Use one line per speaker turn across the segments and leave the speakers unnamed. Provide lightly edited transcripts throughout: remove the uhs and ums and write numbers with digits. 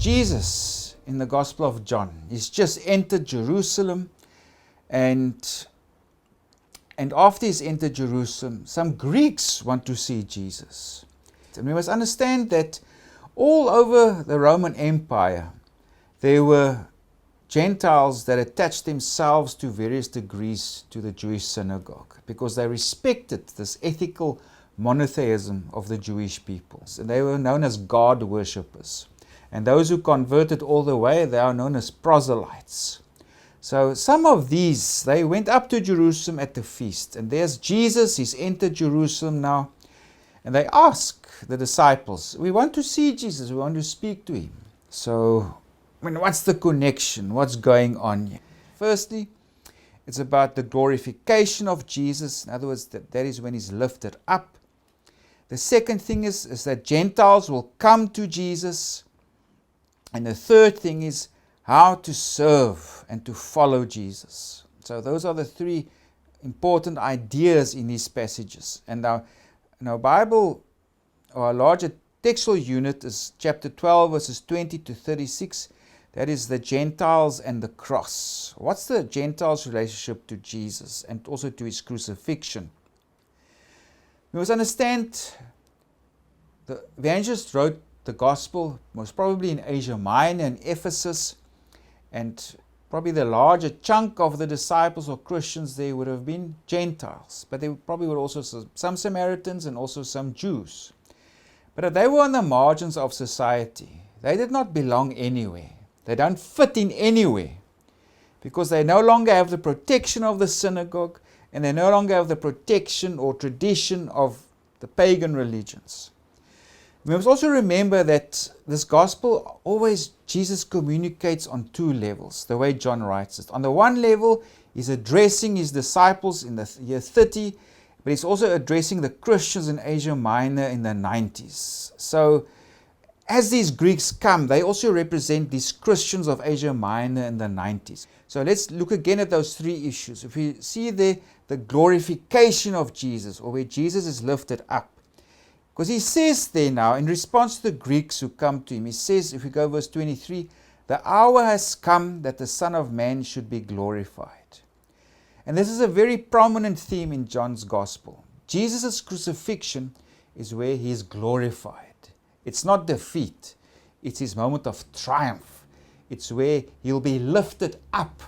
Jesus in the Gospel of John. He's just entered Jerusalem, and after he's entered Jerusalem, some Greeks want to see Jesus. And we must understand that all over the Roman Empire, there were Gentiles that attached themselves to various degrees to the Jewish synagogue because they respected this ethical monotheism of the Jewish people. And they were known as God worshippers. And those who converted all the way, they are known as proselytes. So some of these, they went up to Jerusalem at the feast. And there's Jesus, he's entered Jerusalem now. And they ask the disciples, we want to see Jesus, we want to speak to him. So, what's the connection? What's going on here? Firstly, it's about the glorification of Jesus. In other words, that is when he's lifted up. The second thing is that Gentiles will come to Jesus. And the third thing is how to serve and to follow Jesus. So those are the three important ideas in these passages. And our Bible, or our larger textual unit, is chapter 12, verses 20 to 36. That is the Gentiles and the cross. What's the Gentiles' relationship to Jesus and also to his crucifixion? We must understand the evangelist wrote the gospel most probably in Asia Minor and Ephesus, and probably the larger chunk of the disciples or Christians there would have been Gentiles, but there probably were also some Samaritans and also some Jews. But they were on the margins of society. They did not belong anywhere. They don't fit in anywhere because they no longer have the protection of the synagogue and they no longer have the protection or tradition of the pagan religions. We must also remember that this gospel, always Jesus communicates on two levels, the way John writes it. On the one level, he's addressing his disciples in the year 30, but he's also addressing the Christians in Asia Minor in the 90s. So, as these Greeks come, they also represent these Christians of Asia Minor in the 90s. So let's look again at those three issues. If we see there the glorification of Jesus, or where Jesus is lifted up, because he says there now, in response to the Greeks who come to him, he says, if we go verse 23, the hour has come that the Son of Man should be glorified. And this is a very prominent theme in John's Gospel. Jesus' crucifixion is where he is glorified. It's not defeat. It's his moment of triumph. It's where he'll be lifted up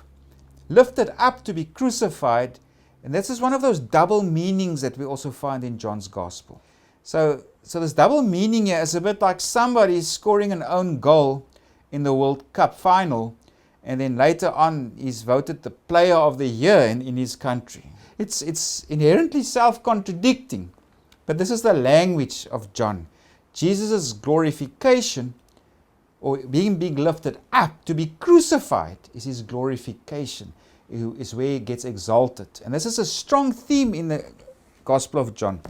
to be crucified. And this is one of those double meanings that we also find in John's Gospel. So this double meaning here is a bit like somebody scoring an own goal in the World Cup final, and then later on he's voted the player of the year in his country. It's inherently self-contradicting, but this is the language of John. Jesus' glorification, or being lifted up to be crucified, is his glorification, is where he gets exalted. And this is a strong theme in the Gospel of John.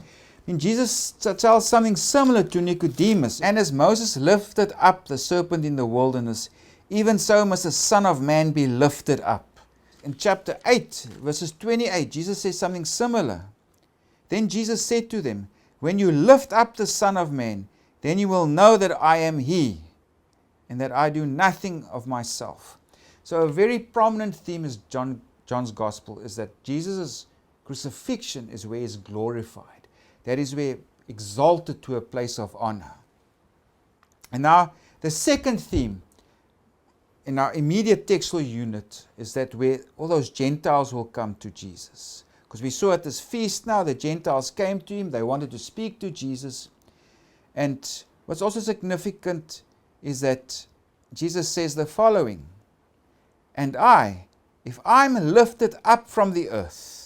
And Jesus tells something similar to Nicodemus. And as Moses lifted up the serpent in the wilderness, even so must the Son of Man be lifted up. In chapter 8, verses 28, Jesus says something similar. Then Jesus said to them, when you lift up the Son of Man, then you will know that I am He, and that I do nothing of myself. So a very prominent theme is John's Gospel is that Jesus' crucifixion is where he is glorified. That is where exalted to a place of honor. And now the second theme in our immediate textual unit is that where all those Gentiles will come to Jesus. Because we saw at this feast now, the Gentiles came to him, they wanted to speak to Jesus. And what's also significant is that Jesus says the following, and if I'm lifted up from the earth,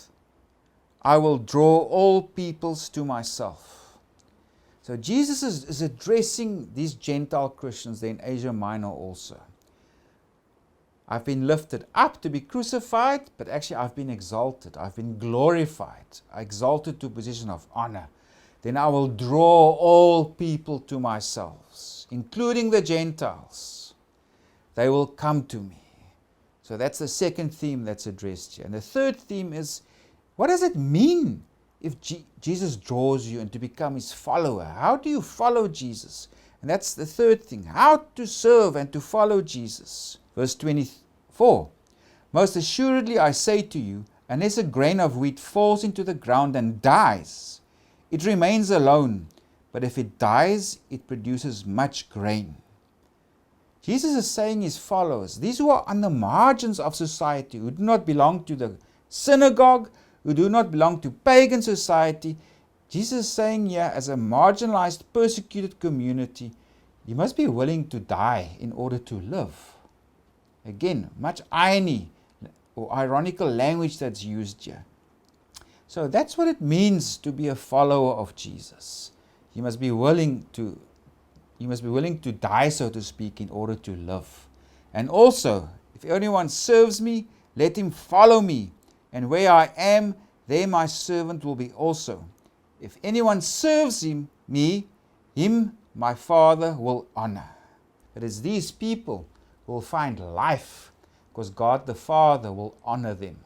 I will draw all peoples to myself. So Jesus is addressing these Gentile Christians there in Asia Minor also. I've been lifted up to be crucified, but actually I've been exalted. I've been glorified, exalted to a position of honor. Then I will draw all people to myself, including the Gentiles. They will come to me. So that's the second theme that's addressed here. And the third theme is, what does it mean if Jesus draws you and to become his follower? How do you follow Jesus? And that's the third thing, how to serve and to follow Jesus. Verse 24, most assuredly I say to you, unless a grain of wheat falls into the ground and dies, it remains alone, but if it dies, it produces much grain. Jesus is saying his followers, these who are on the margins of society, who do not belong to the synagogue, who do not belong to pagan society, Jesus is saying here, as a marginalized, persecuted community, you must be willing to die in order to live. Again, much irony or ironical language that's used here. So that's what it means to be a follower of Jesus. You must be willing to die, so to speak, in order to live. And also, if anyone serves me, let him follow me. And where I am, there my servant will be also. If anyone serves him my Father will honor. It is these people who will find life, because God the Father will honor them.